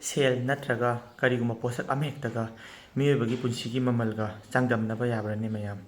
ꯁꯦꯜ ꯅꯠꯇ꯭ꯔꯒ ꯀꯔꯤꯒꯨꯝꯕ ꯄꯣꯠꯁꯛ ꯑꯃꯍꯦꯛꯇꯒ ꯃꯤꯑꯣꯏꯕꯒꯤ ꯄꯨꯟꯁꯤꯒꯤ ꯃꯃꯜꯒ ꯆꯥꯡꯗꯝꯅꯕ ꯌꯥꯕ꯭ꯔꯅꯤ ꯃꯌꯥꯝ?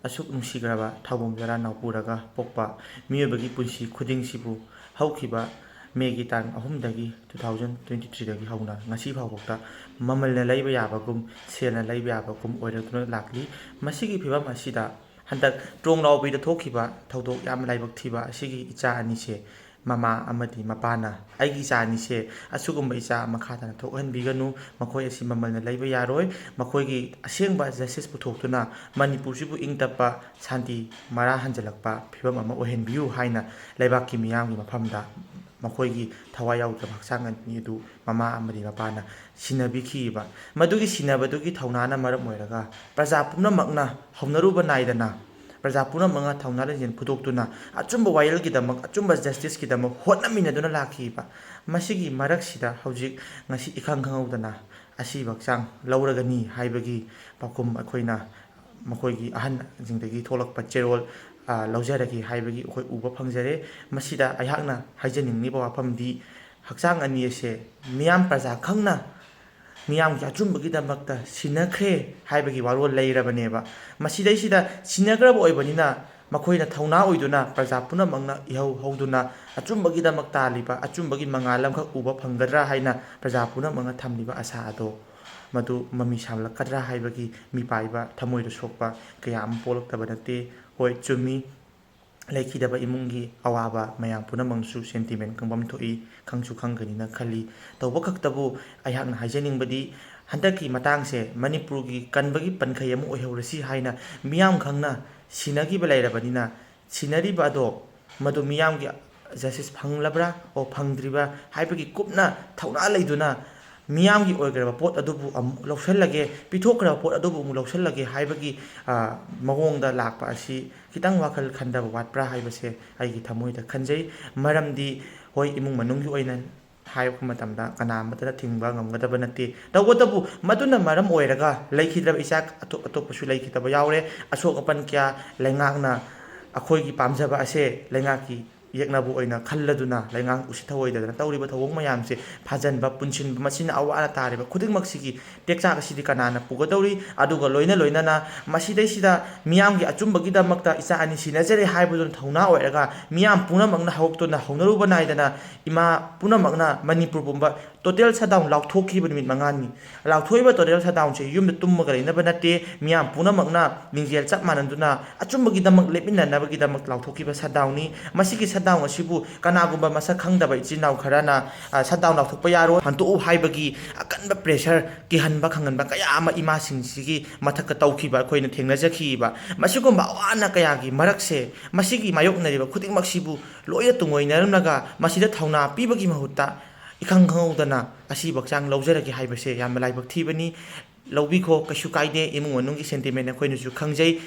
ꯑꯁꯨꯛ ꯅꯨꯡꯁꯤꯈ꯭ꯔꯕ ꯊꯧꯕꯣꯝ ꯖꯔꯥꯅꯥꯎ ꯄꯨꯔꯒ ꯄꯣꯛꯄ ꯃꯤꯑꯣꯏꯕꯒꯤ ꯄꯨꯟꯁꯤ ꯈꯨꯗꯤꯡꯁꯤꯕꯨ ꯍꯧꯈꯤꯕ ꯃꯦꯒꯤ ꯇꯥꯡ 3ꯗꯒꯤ 2023ꯗꯒꯤ ꯍꯧꯅ ꯉꯁꯤ ꯐꯥꯎꯕꯗ ꯃꯃꯜꯅ ꯂꯩꯕ ꯌꯥꯕꯒꯨꯝ ꯁꯦꯜꯅ ꯂꯩꯕ ꯌꯥꯕꯒꯨꯝ ꯑꯣꯏꯔꯛꯇꯨꯅ ꯂꯥꯛꯂꯤ꯫ ꯃꯁꯤꯒꯤ ꯐꯤꯚꯝ ꯑꯁꯤꯗ ꯍꯟꯗꯛ ꯇ꯭ꯔꯣꯡꯂꯥꯎꯕꯤꯗ ꯊꯣꯛꯈꯤꯕ ꯊꯧꯗꯣꯛ ꯌꯥꯝꯅ ꯂꯥꯏꯕꯛ ꯊꯤꯕ ꯑꯁꯤꯒꯤ ꯏꯆꯥ ꯑꯅꯤꯁꯦ ꯃꯃꯥ ꯑꯃꯗꯤ ꯃꯄꯥꯅ ꯑꯩꯒꯤ ꯏꯆꯥ ꯑꯅꯤꯁꯦ ꯑꯁꯤꯒꯨꯝꯕ ꯏꯆꯥ ꯃꯈꯥ ꯇꯥꯅ ꯊꯣꯛꯍꯟꯕꯤꯒꯅꯨ, ꯃꯈꯣꯏ ꯑꯁꯤ ꯃꯃꯜꯅ ꯂꯩꯕ ꯌꯥꯔꯣꯏ, ꯃꯈꯣꯏꯒꯤ ꯑꯁꯦꯡꯕ ꯖꯁꯇꯤꯁ ꯄꯨꯊꯣꯛꯇꯨꯅ ꯃꯅꯤꯄꯨꯔꯁꯤꯕꯨ ꯏꯪ ꯇꯞꯄ ꯁꯥꯟꯇꯤ ꯃꯔꯥ ꯍꯟꯖꯤꯜꯂꯛꯄ ꯐꯤꯚꯝ ꯑꯃ ꯑꯣꯏꯍꯟꯕꯤꯌꯨ ꯍꯥꯏꯅ ꯂꯩꯕꯥꯛꯀꯤ ꯃꯤꯌꯥꯝꯒꯤ ꯃꯐꯝꯗ ꯃꯈꯣꯏꯒꯤ ꯊꯋꯥꯏ ꯌꯥꯎꯗ꯭ꯔꯕ ꯍꯛꯆꯥꯡ ꯑꯅꯤ ꯑꯗꯨ ꯃꯃꯥ ꯑꯃꯗꯤ ꯃꯄꯥꯅ ꯁꯤꯟꯅꯕꯤꯈꯤꯕ ꯃꯗꯨꯒꯤ ꯁꯤꯟꯅꯕꯗꯨꯒꯤ ꯊꯧꯅꯥꯅ ꯃꯔꯝ ꯑꯣꯏꯔꯒ ꯄ꯭ꯔꯖꯥ ꯄꯨꯝꯅꯃꯛꯅ ꯍꯧꯅꯔꯨꯕ ꯅꯥꯏꯗꯅ ꯄ꯭ꯔꯖꯥ ꯄꯨꯝꯅꯃꯛꯅ ꯊꯧꯅꯥ ꯂꯤꯡꯖꯦꯜ ꯐꯨꯗꯣꯛꯇꯨꯅ ꯑꯆꯨꯝꯕ ꯋꯥꯌꯦꯜꯒꯤꯗꯃꯛ ꯑꯆꯨꯝꯕ ꯖꯁꯇꯤꯁꯀꯤꯗꯃꯛ ꯍꯣꯠꯅꯃꯤꯟꯅꯗꯨꯅ ꯂꯥꯛꯈꯤꯕ ꯃꯁꯤꯒꯤ ꯃꯔꯛꯁꯤꯗ ꯍꯧꯖꯤꯛ ꯉꯁꯤ ꯏꯈꯪ ꯈꯪꯍꯧꯗꯅ ꯑꯁꯤꯕ ꯍꯛꯆꯥꯡ ꯂꯧꯔꯒꯅꯤ ꯍꯥꯏꯕꯒꯤ ꯄꯥꯎꯈꯨꯝ ꯑꯩꯈꯣꯏꯅ ꯃꯈꯣꯏꯒꯤ ꯑꯍꯟꯁꯤꯡꯗꯒꯤ ꯊꯣꯛꯂꯛꯄ ꯆꯦꯔꯣꯜ ꯂꯧꯖꯔꯒꯦ ꯍꯥꯏꯕꯒꯤ ꯑꯩꯈꯣꯏ ꯎꯕ ꯐꯪꯖꯔꯦ꯫ ꯃꯁꯤꯗ ꯑꯩꯍꯥꯛꯅ ꯍꯥꯏꯖꯅꯤꯡꯂꯤꯕ ꯋꯥꯐꯝꯗꯤ ꯍꯛꯆꯥꯡ ꯑꯅꯤ ꯑꯁꯦ ꯃꯤꯌꯥꯝ ꯄ꯭ꯔꯖꯥ ꯈꯪꯅ ꯃꯤꯌꯥꯝꯒꯤ ꯑꯆꯨꯝꯕꯒꯤꯗꯃꯛꯇ ꯁꯤꯟꯅꯈ꯭ꯔꯦ ꯍꯥꯏꯕꯒꯤ ꯋꯥꯔꯣꯜ ꯂꯩꯔꯕꯅꯦꯕ꯫ ꯃꯁꯤꯗꯩꯁꯤꯗ ꯁꯤꯟꯅꯈ꯭ꯔꯕ ꯑꯣꯏꯕꯅꯤꯅ ꯃꯈꯣꯏꯅ ꯊꯧꯅꯥ ꯑꯣꯏꯗꯨꯅ ꯄ꯭ꯔꯖꯥ ꯄꯨꯝꯅꯃꯛꯅ ꯏꯍꯧ ꯍꯧꯗꯨꯅ ꯑꯆꯨꯝꯕꯒꯤꯗꯃꯛ ꯇꯥꯜꯂꯤꯕ ꯑꯆꯨꯝꯕꯒꯤ ꯃꯉꯥꯜ ꯑꯃꯈꯛ ꯎꯕ ꯐꯪꯒꯗ꯭ꯔꯥ ꯍꯥꯏꯅ ꯄ꯭ꯔꯖꯥ ꯄꯨꯝꯅꯃꯛꯅ ꯊꯝꯂꯤꯕ ꯑꯁꯥ ꯑꯗꯣ ꯃꯗꯨ ꯃꯃꯤ ꯁꯥꯝꯂꯛꯀꯗ꯭ꯔꯥ ꯍꯥꯏꯕꯒꯤ ꯃꯤꯄꯥꯏꯕ ꯊꯃꯣꯏꯗ ꯁꯣꯛꯄ ꯀꯌా ꯑꯃ ꯄꯣꯛꯂꯛꯇꯕ ꯅꯠꯇꯦ꯫ ꯍꯣꯏ ꯆꯨꯝꯃꯤ, ꯂꯩꯈꯤꯗꯕ ꯏꯃꯨꯡꯒꯤ ꯑꯋꯥꯕ ꯃꯌꯥꯝ ꯄꯨꯝꯅꯃꯛꯁꯨ ꯁꯦꯟꯇꯤꯃꯦꯟ ꯈꯪꯐꯝ ꯊꯣꯛꯏ, ꯈꯪꯁꯨ ꯈꯪꯒꯅꯤꯅ ꯈꯜꯂꯤ꯫ ꯇꯧꯕ ꯈꯛꯇꯕꯨ ꯑꯩꯍꯥꯛꯅ ꯍꯥꯏꯖꯅꯤꯡꯕꯗꯤ ꯍꯟꯗꯛꯀꯤ ꯃꯇꯥꯡꯁꯦ ꯃꯅꯤꯄꯨꯔꯒꯤ ꯀꯟꯕꯒꯤ ꯄꯟꯈꯩ ꯑꯃ ꯑꯣꯏꯍꯧꯔꯁꯤ ꯍꯥꯏꯅ ꯃꯤꯌꯥꯝ ꯈꯪꯅ ꯁꯤꯟꯅꯈꯤꯕ ꯂꯩꯔꯕꯅꯤꯅ ꯁꯤꯟꯅꯔꯤꯕ ꯑꯗꯣ ꯃꯗꯨ ꯃꯤꯌꯥꯝꯒꯤ ꯖꯁꯇꯤꯁ ꯐꯪꯂꯕ꯭ꯔꯥ ꯑꯣ ꯐꯪꯗ꯭ꯔꯤꯕ꯭ꯔꯥ ꯍꯥꯏꯕꯒꯤ ꯀꯨꯞꯅ ꯊꯧꯅꯥ ꯂꯩꯗꯨꯅ ꯃꯤꯌꯥꯝꯒꯤ ꯑꯣꯏꯈ꯭ꯔꯕ ꯄꯣꯠ ꯑꯗꯨꯕꯨ ꯑꯃꯨꯛ ꯂꯧꯁꯤꯜꯂꯒꯦ, ꯄꯤꯊꯣꯛꯈ꯭ꯔꯕ ꯄꯣꯠ ꯑꯗꯨꯕꯨ ꯑꯃꯨꯛ ꯂꯧꯁꯤꯜꯂꯒꯦ ꯍꯥꯏꯕꯒꯤ ꯃꯑꯣꯡꯗ ꯂꯥꯛꯄ ꯑꯁꯤ ꯈꯤꯇꯪ ꯋꯥꯈꯜ ꯈꯟꯊꯕ ꯋꯥꯠꯄ꯭ꯔꯥ ꯍꯥꯏꯕꯁꯦ ꯑꯩꯒꯤ ꯊꯃꯣꯏꯗ ꯈꯟꯖꯩ꯫ ꯃꯔꯝꯗꯤ ꯍꯣꯏ ꯏꯃꯨꯡ ꯃꯅꯨꯡꯒꯤ ꯑꯣꯏꯅ ꯍꯥꯏꯔꯛꯄ ꯃꯇꯝꯗ ꯀꯅꯥ ꯑꯃꯠꯇꯅ ꯊꯤꯡꯕ ꯉꯝꯒꯗꯕ ꯅꯠꯇꯦ꯫ ꯇꯧꯕꯇꯕꯨ ꯃꯗꯨꯅ ꯃꯔꯝ ꯑꯣꯏꯔꯒ ꯂꯩꯈꯤꯗ꯭ꯔꯕ ꯏꯆꯥ ꯑꯇꯣꯞ ꯑꯇꯣꯞꯄꯁꯨ ꯂꯩꯈꯤꯗꯕ ꯌꯥꯎꯔꯦ꯫ ꯑꯁꯣꯛ ꯑꯄꯟ ꯀꯌꯥ ꯂꯩꯉꯥꯛꯅ ꯑꯩꯈꯣꯏꯒꯤ ꯄꯥꯝꯖꯕ ꯑꯁꯦ ꯂꯩꯉꯥꯛꯀꯤ ꯌꯦꯛꯅꯕ ꯑꯣꯏꯅ ꯈꯜꯂꯗꯨꯅ ꯂꯩꯉꯥꯛ ꯎꯁꯤꯠ ꯊꯑꯣꯏꯗꯗꯅ ꯇꯧꯔꯤꯕ ꯊꯧꯑꯣꯡ ꯃꯌꯥꯝꯁꯦ ꯐꯥꯖꯤꯟꯕ ꯄꯨꯟꯁꯤꯟꯕ ꯃꯁꯤꯅ ꯑꯋꯥ ꯇꯥꯔꯤꯕ ꯈꯨꯗꯤꯡꯃꯛꯁꯤꯒꯤ ꯇꯦꯛꯆꯥꯛ ꯑꯁꯤꯗꯤ ꯀꯅꯥꯅ ꯄꯨꯒꯗꯧꯔꯤ? ꯑꯗꯨꯒ ꯂꯣꯏꯅꯅ ꯃꯁꯤꯗꯩꯁꯤꯗ ꯃꯤꯌꯥꯝꯒꯤ ꯑꯆꯨꯝꯕꯒꯤꯗꯃꯛꯇ ꯏꯆꯥ ꯑꯅꯤ ꯁꯤꯟꯅꯖꯔꯦ ꯍꯥꯏꯕꯗꯨꯅ ꯊꯧꯅꯥ ꯑꯣꯏꯔꯒ ꯃꯤꯌꯥꯝ ꯄꯨꯝꯅꯃꯛꯅ ꯍꯧꯔꯛꯇꯨꯅ ꯍꯧꯅꯔꯨꯕ ꯅꯥꯏꯗꯅ ꯏꯃꯥ ꯄꯨꯝꯅꯃꯛꯅ ꯃꯅꯤꯄꯨꯔ ꯄꯨꯝꯕ ꯇꯣꯇꯦꯜ ꯁꯠꯗꯥꯎꯟ ꯂꯥꯎꯊꯣꯛꯈꯤꯕ ꯅꯨꯃꯤꯠ 5ꯅꯤ꯫ ꯂꯥꯎꯊꯣꯛꯏꯕ ꯇꯣꯇꯦꯜ ꯁꯠꯗꯥꯎꯟꯁꯦ ꯌꯨꯝꯗ ꯇꯨꯝꯃꯒ ꯂꯩꯅꯕ ꯅꯠꯇꯦ, ꯃꯤꯌꯥꯝ ꯄꯨꯝꯅꯃꯛꯅ ꯂꯤꯡꯖꯦꯜ ꯆꯞ ꯃꯥꯟꯅꯗꯨꯅ ꯑꯆꯨꯝꯕꯒꯤꯗꯃꯛ ꯂꯦꯞꯃꯤꯟꯅꯅꯕꯒꯤꯗꯃꯛ ꯂꯥꯎꯊꯣꯛꯈꯤꯕ ꯁꯠꯗꯥꯎꯟꯅꯤ꯫ ꯃꯁꯤꯒꯤ ꯁꯠꯗꯥꯎꯟ ꯑꯁꯤꯕꯨ ꯀꯅꯥꯒꯨꯝꯕ ꯃꯁꯛ ꯈꯪꯗꯕ ꯏꯆꯤꯟ ꯏꯅꯥꯎ ꯈꯔꯅ ꯁꯠꯗꯥꯎꯟ ꯂꯥꯎꯊꯣꯛꯄ ꯌꯥꯔꯣꯏ, ꯍꯟꯇꯣꯛꯎ ꯍꯥꯏꯕꯒꯤ ꯑꯀꯟꯕ ꯄ꯭ꯔꯦꯁꯔ, ꯀꯤꯍꯟꯕ ꯈꯪꯍꯟꯕ ꯀꯌా ꯑꯃ ꯏꯃꯥꯁꯤꯡꯁꯤꯒꯤ ꯃꯊꯛꯇ ꯇꯧꯈꯤꯕ ꯑꯩꯈꯣꯏꯅ ꯊꯦꯡꯅꯖꯈꯤꯕ ꯃꯁꯤꯒꯨꯝꯕ ꯑꯋꯥ ꯑꯅꯥ ꯀꯌꯥꯒꯤ ꯃꯔꯛꯁꯦ ꯃꯁꯤꯒꯤ ꯃꯥꯌꯣꯛꯅꯔꯤꯕ ꯈꯨꯗꯤꯡꯃꯛꯁꯤꯕꯨ ꯂꯣꯏꯅ ꯇꯨꯡꯑꯣꯏꯅꯔꯝꯂꯒ ꯃꯁꯤꯗ ꯊꯧꯅꯥ ꯄꯤꯕꯒꯤ ꯃꯍꯨꯠꯇ ꯏꯈꯪ ꯈꯪꯍꯧꯗꯅ ꯑꯁꯤꯕ ꯍꯛꯆꯥꯡ ꯂꯧꯖꯔꯒꯦ ꯍꯥꯏꯕꯁꯦ ꯌꯥꯝꯅ ꯂꯥꯏꯕꯛ ꯊꯤꯕꯅꯤ꯫ ꯂꯧꯕꯤꯈꯣ, ꯀꯩꯁꯨ ꯀꯥꯏꯗꯦ, ꯏꯃꯨꯡ ꯃꯅꯨꯡꯒꯤ ꯁꯦꯟꯇꯤꯃꯦꯟ ꯑꯩꯈꯣꯏꯅꯁꯨ ꯈꯪꯖꯩ꯫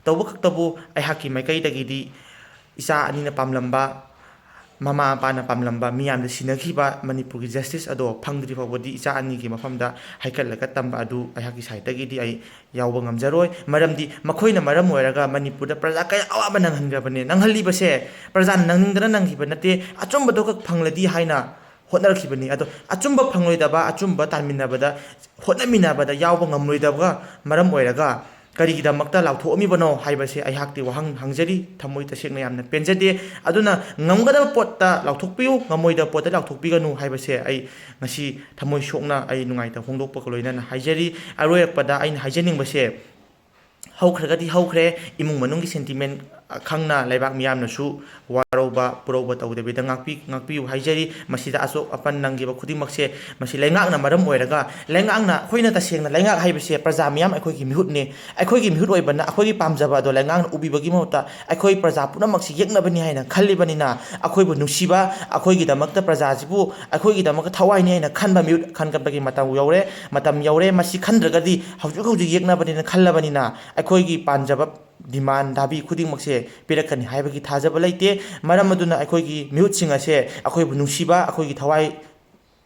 ꯇꯧꯕ ꯈꯛꯇꯕꯨ ꯑꯩꯍꯥꯛꯀꯤ ꯃꯥꯏꯀꯩꯗꯒꯤꯗꯤ ꯏꯆꯥ ꯑꯅꯤꯅ ꯄꯥꯝꯂꯝꯕ, ꯃꯃꯥ ꯃꯄꯥꯅ ꯄꯥꯝꯂꯝꯕ, ꯃꯤꯌꯥꯝꯅ ꯁꯤꯟꯅꯈꯤꯕ ꯃꯅꯤꯄꯨꯔꯒꯤ ꯖꯁꯇꯤꯁ ꯑꯗꯣ ꯐꯪꯗ꯭ꯔꯤ ꯐꯥꯎꯕꯗꯤ ꯏꯆꯥ ꯑꯅꯤꯒꯤ ꯃꯐꯝꯗ ꯍꯩꯀꯠꯂꯒ ꯇꯝꯕ ꯑꯗꯨ ꯑꯩꯍꯥꯛꯀꯤ ꯁꯥꯏꯠꯇꯒꯤꯗꯤ ꯑꯩ ꯌꯥꯎꯕ ꯉꯝꯖꯔꯣꯏ꯫ ꯃꯔꯝꯗꯤ ꯃꯈꯣꯏꯅ ꯃꯔꯝ ꯑꯣꯏꯔꯒ ꯃꯅꯤꯄꯨꯔꯗ प्रजा कया अवाब नंहनग्रबने नंहल्लिबसे प्रजा नंनिंगदना नंगिबा नते अचुंबदो खक फंगलदी हाइना होटनरखिबनी अदो अचुंब फंगलोइदबा अचुंब तानमिनबदा होटनमिनबदा यावबा ngamloidabga maram oiraga करीगिदमक्ता लाउथोअमिबनो हाइबसे अइहाक्ति वहंग हंगजरी थमोइ तसेकना यामना पेंजदे अदुना ngamगदब पोट्टा लाउथोकपियु ngamोइदा पोट्टा लाउथोकपिगनु हाइबसे अइ ngasi थमोइ सोकना अइ नुंगाइता होंदोकपक लोइना हाइजरी अरोयकपदा अइन हाइजनिंगबसे हौख्रगदी हौख्रे इमुंग मनुंगी सेंटिमेंट खंगना लेबाक मियामनसु वारौबा पुरौबा तौदबेदा ngakpiyu हाइजरी मसिदा असोक अपन नंगिबा खुदिमक्से मसि लेंगाकना मरम ओइरगा लेंगाकना खोइना तसेंगना लेंगाक हाइबसे प्रजा मियाम अखोइगी मिहुतने अखोइगी मिहुत ओइबना अखोइगी पामजबा दो लेंगाकना उबिबगी महत्ता अखोइ प्रजा पुनमक्सि येकनबनी हाइना खल्लिबनिना अखोइबु नुसिबा अखोइगी दमक्ता प्रजाजिबु अखोइगी दमक्ता थवाइनि हाइना खनबा मिहुत खनगबगी मतम यौरे मसि खंद्रगदी हौजुक हौजुक येकनबनिना खल्लबनिना अखोइगी पांजबा डिमांड दाबी खुदिमक्से पिरकनी हाइबगी थाजबा लैते मरम अदुना अखोइगी मिहुतसिंग असे अखोइबु नुसिबा अखोइगी थवाइ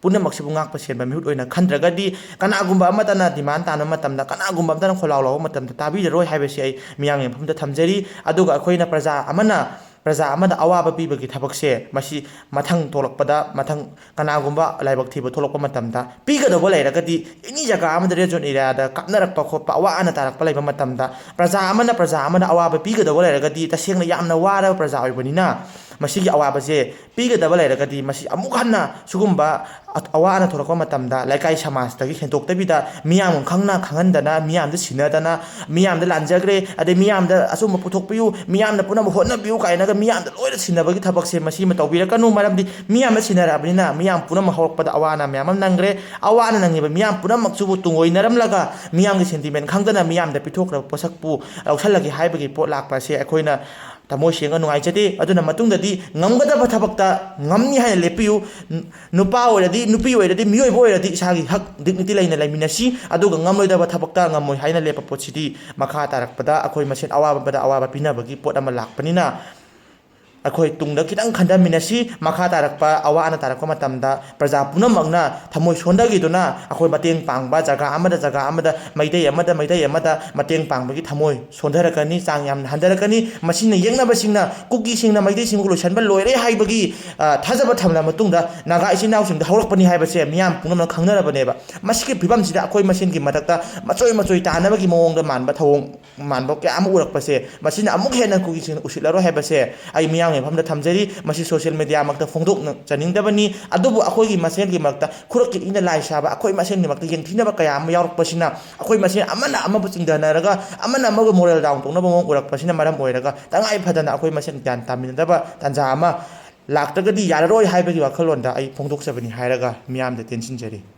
पुनमक्सिबु ngakpa senba mihut oina khandragadi kanagumba amatana demand tana matamda kanagumba amtana kholaw law matamda tabi roi haibasi ai miyang yamphumda thamjari aduga akhoina praja amana ꯄ꯭ꯔꯖꯥ ꯑꯃꯗ ꯑꯋꯥꯕ ꯄꯤꯕꯒꯤ ꯊꯕꯛꯁꯦ ꯃꯁꯤ ꯃꯊꯪ ꯊꯣꯛꯂꯛꯄꯗ ꯃꯊꯪ ꯀꯅꯥꯒꯨꯝꯕ ꯂꯥꯏꯕꯛ ꯊꯤꯕ ꯊꯣꯛꯂꯛꯄ ꯃꯇꯝꯗ ꯄꯤꯒꯗꯧꯕ ꯂꯩꯔꯒꯗꯤ ꯑꯦꯅꯤ ꯖꯒꯥ ꯑꯃꯗ ꯔꯦꯠ ꯖꯣꯟ ꯑꯦꯔꯤꯌꯥꯗ ꯀꯥꯞꯅꯔꯛꯄ ꯈꯣꯠꯄ ꯑꯋꯥ ꯑꯅꯥ ꯇꯥꯔꯛꯄ ꯂꯩꯕ ꯃꯇꯝꯗ ꯄ꯭ꯔꯖꯥ ꯑꯃꯗ ꯑꯋꯥꯕ ꯄꯤꯒꯗꯧꯕ ꯂꯩꯔꯒꯗꯤ ꯇꯁꯦꯡꯅ ꯌꯥꯝꯅ ꯋꯥꯔꯕ ꯄ꯭ꯔꯖꯥ ꯑꯣꯏꯕꯅꯤꯅ ꯃꯁꯤꯒꯤ ꯑꯋꯥꯕꯁꯦ ꯄꯤꯒꯗꯕ ꯂꯩꯔꯒꯗꯤ ꯃꯁꯤ ꯑꯃꯨꯛ ꯍꯟꯅ ꯁꯤꯒꯨꯝꯕ ꯑꯋꯥ ꯑꯅꯥ ꯊꯣꯛꯂꯛꯄ ꯃꯇꯝꯗ ꯂꯩꯀꯥꯏ ꯁꯃꯥꯖꯇꯒꯤ ꯍꯦꯟꯗꯣꯛꯇꯕꯤꯗ ꯃꯤꯌꯥꯝ ꯈꯪꯍꯟꯗꯅ ꯃꯤꯌꯥꯝꯗ ꯁꯤꯟꯅꯗꯅ ꯃꯤꯌꯥꯝꯗ ꯂꯥꯟꯖꯈ꯭ꯔꯦ ꯑꯗꯩ ꯃꯤꯌꯥꯝꯗ ꯑꯆꯨꯝꯕ ꯄꯨꯊꯣꯛꯄꯤꯌꯨ ꯃꯤꯌꯥꯝꯗ ꯄꯨꯝꯅꯃꯛ ꯍꯣꯠꯅꯕꯤꯌꯨ ꯀꯥꯏꯅꯒ ꯃꯤꯌꯥꯝꯗ ꯂꯣꯏꯅ ꯁꯤꯟꯅꯕꯒꯤ ꯊꯕꯛꯁꯦ ꯃꯁꯤꯃ ꯇꯧꯕꯤꯔꯛꯀꯅꯨ ꯃꯔꯝꯗꯤ ꯃꯤꯌꯥꯝꯗ ꯁꯤꯟꯅꯔꯛꯑꯕꯅꯤನ ꯃꯤꯌꯥꯝ ꯄꯨꯝꯅꯃꯛ ꯍꯧꯔꯛꯄꯗ ꯑꯋꯥ ꯑꯅꯥ ꯃꯌꯥꯝ ꯑꯃ ꯅꯪꯈ꯭ꯔꯦ ꯑꯋꯥ ꯑꯅꯥ ꯅꯪꯉꯤꯕ ꯃꯤꯌꯥꯝ ꯄꯨꯝꯅꯃꯛꯁꯤꯕꯨ ꯇꯨꯡꯑꯣꯏꯅꯔꯝꯂꯒ ꯃꯤꯌꯥꯝꯒꯤ ꯁꯦꯟꯇꯤꯃꯦꯟ ꯈꯪꯗꯅ ꯃꯤꯌꯥꯝꯗ ꯄꯤꯊꯣꯛꯈ꯭ꯔꯕ ꯄꯣꯠꯁꯛꯄꯨ ꯂꯧꯁꯜꯂꯒꯦ ꯍꯥꯏꯕꯒꯤ ꯄꯣꯠ ꯂꯥꯛꯄ ꯑꯁꯤ ꯑꯩꯈꯣꯏꯅ ꯊꯃꯣꯏ ꯁꯦꯡꯅ ꯅꯨꯡꯉꯥꯏꯖꯗꯦ ꯑꯗꯨꯅ ꯃꯇꯨꯡꯗꯗꯤ ꯉꯝꯒꯗꯕ ꯊꯕꯛꯇ ꯉꯝꯅꯤ ꯍꯥꯏꯅ ꯂꯦꯞꯄꯤꯌꯨ ꯅꯨꯄꯥ ꯑꯣꯏꯔꯗꯤ ꯅꯨꯄꯤ ꯑꯣꯏꯔꯗꯤ ꯃꯤꯑꯣꯏꯕ ꯑꯣꯏꯔꯗꯤ ꯏꯁꯥꯒꯤ ꯍꯛ ꯗꯤꯛꯅꯤꯇꯤ ꯂꯩꯅ ꯂꯩꯃꯤꯟꯅꯁꯤ ꯑꯗꯨꯒ ꯉꯝꯂꯣꯏꯗꯕ ꯊꯕꯛꯇ ꯉꯝꯃꯣꯏ ꯍꯥꯏꯅ ꯂꯦꯞꯄ ꯄꯣꯠꯁꯤꯗꯤ ꯃꯈꯥ ꯇꯥꯔꯛꯄꯗ ꯑꯩꯈꯣꯏ ꯃꯁꯦꯟ ꯑꯋꯥꯕ ꯄꯤꯅꯕꯒꯤ ꯄꯣꯠ ꯑꯃ ꯂꯥꯛꯄꯅꯤꯅ ꯑꯩꯈꯣꯏ ꯇꯨꯡꯗꯈꯤꯇꯪ ꯈꯟꯊꯃꯤꯟꯅꯁꯤ ꯃꯈꯥ ꯇꯥꯔꯛꯄ ꯑꯋꯥ ꯑꯅꯥ ꯇꯥꯔꯛꯄ ꯃꯇꯝꯗ ꯄ꯭ꯔꯖꯥ ꯄꯨꯝꯅꯃꯛꯅ ꯊꯃꯣꯏ ꯁꯣꯟꯊꯈꯤꯗꯨꯅ ꯑꯩꯈꯣꯏ ꯃꯇꯦꯡ ꯄꯥꯡꯕ ꯖꯒꯥ ꯑꯃꯗ ꯃꯩꯇꯩ ꯑꯃꯗ ꯃꯇꯦꯡ ꯄꯥꯡꯕꯒꯤ ꯊꯃꯣꯏ ꯁꯣꯟꯊꯔꯛꯀꯅꯤ ꯆꯥꯡ ꯌꯥꯝꯅ ꯍꯟꯊꯔꯛꯀꯅꯤ ꯃꯁꯤꯅ ꯌꯦꯛꯅꯕꯁꯤꯡꯅ ꯀꯨꯀꯤꯁꯤꯡꯅ ꯃꯩꯇꯩꯁꯤꯡꯕꯨ ꯂꯣꯏꯁꯤꯟꯕ ꯂꯣꯏꯔꯦ ꯍꯥꯏꯕꯒꯤ ꯊꯥꯖꯕ ꯊꯝꯂꯕ ꯃꯇꯨꯡꯗ ꯅꯥꯒꯥ ꯏꯆꯤꯟ ꯏꯅꯥꯎꯁꯤꯡꯗ ꯍꯧꯔꯛꯄꯅꯤ ꯍꯥꯏꯕꯁꯦ ꯃꯤꯌꯥꯝ ꯄꯨꯝꯅꯃꯛ ꯈꯪꯅꯔꯕꯅꯦꯕ ꯃꯁꯤꯒꯤ ꯐꯤꯕꯝꯁꯤꯗ ꯑꯩꯈꯣꯏ ꯃꯁꯦꯟꯒꯤ ꯃꯊꯛꯇ ꯃꯆꯣꯏ ꯇꯥꯟꯅꯕꯒꯤ ꯃꯑꯣꯡꯗ ꯃꯥꯟꯕ ꯊꯧꯑꯣꯡ ꯃꯥꯟꯕ ꯀꯌꯥ ꯑꯃ ꯎꯔꯛꯄꯁꯦ ꯃꯁꯤꯅ ꯑꯃꯨꯛ ꯍꯦꯟꯅ ꯀꯨꯀꯤꯁꯤꯡꯅ ꯎꯁꯤꯠꯂꯔꯣꯏ ꯍꯥꯏꯕꯁꯦ ꯑꯩ ꯃꯤꯌꯥꯝꯒꯤ ꯃꯐꯝꯗ ꯊꯝꯖꯔꯤ ꯃꯁꯤ ꯁꯣꯁꯤꯌꯦꯜ ꯃꯦꯗꯤꯌꯥꯃꯛꯇ ꯐꯣꯡꯗꯣꯛꯆꯅꯤꯡꯗꯕꯅꯤ ꯑꯗꯨꯕꯨ ꯑꯩꯈꯣꯏꯒꯤ ꯃꯁꯦꯟꯒꯤ ꯃꯔꯛꯇ ꯈꯨꯔꯛꯀꯤ ꯏꯅ ꯂꯥꯏ ꯁꯥꯕ ꯑꯩꯈꯣꯏ ꯃꯁꯦꯟꯒꯤ ꯃꯔꯛꯇ ꯌꯦꯡꯊꯤꯅꯕ ꯀꯌꯥ ꯑꯃ ꯌꯥꯎꯔꯛꯄꯁꯤꯅ ꯑꯩꯈꯣꯏ ꯃꯁꯦꯟ ꯑꯃꯅ ꯑꯃꯕꯨ ꯆꯤꯡꯊꯅꯔꯒ ꯑꯃꯅ ꯑꯃꯕꯨ ꯃꯣꯔꯦꯜ ꯗꯥꯎꯟ ꯇꯧꯅꯕ ꯃꯑꯣꯡ ꯎꯔꯛꯄꯁꯤꯅ ꯃꯔꯝ ꯑꯣꯏꯔꯒ ꯇꯉꯥꯏ ꯐꯗꯅ ꯑꯩꯈꯣই ꯃꯁꯦꯟ ꯒ꯭ꯌꯥꯟ ꯇꯥꯃꯤꯟꯅꯗꯕ ꯇꯥꯟꯖꯥ ꯑꯃ ꯂꯥꯛꯇ꯭ꯔꯒꯗꯤ ꯌꯥꯔꯔꯣꯏ ꯍꯥꯏꯕꯒꯤ ꯋꯥꯈꯜꯂꯣꯟꯗ ꯑꯩ ꯐꯣꯡꯗꯣꯛꯆꯕꯅꯤ ꯍꯥꯏꯔꯒ ꯃꯤꯌꯥꯝꯗ ꯇꯦꯟꯁꯤꯟꯖꯔꯤ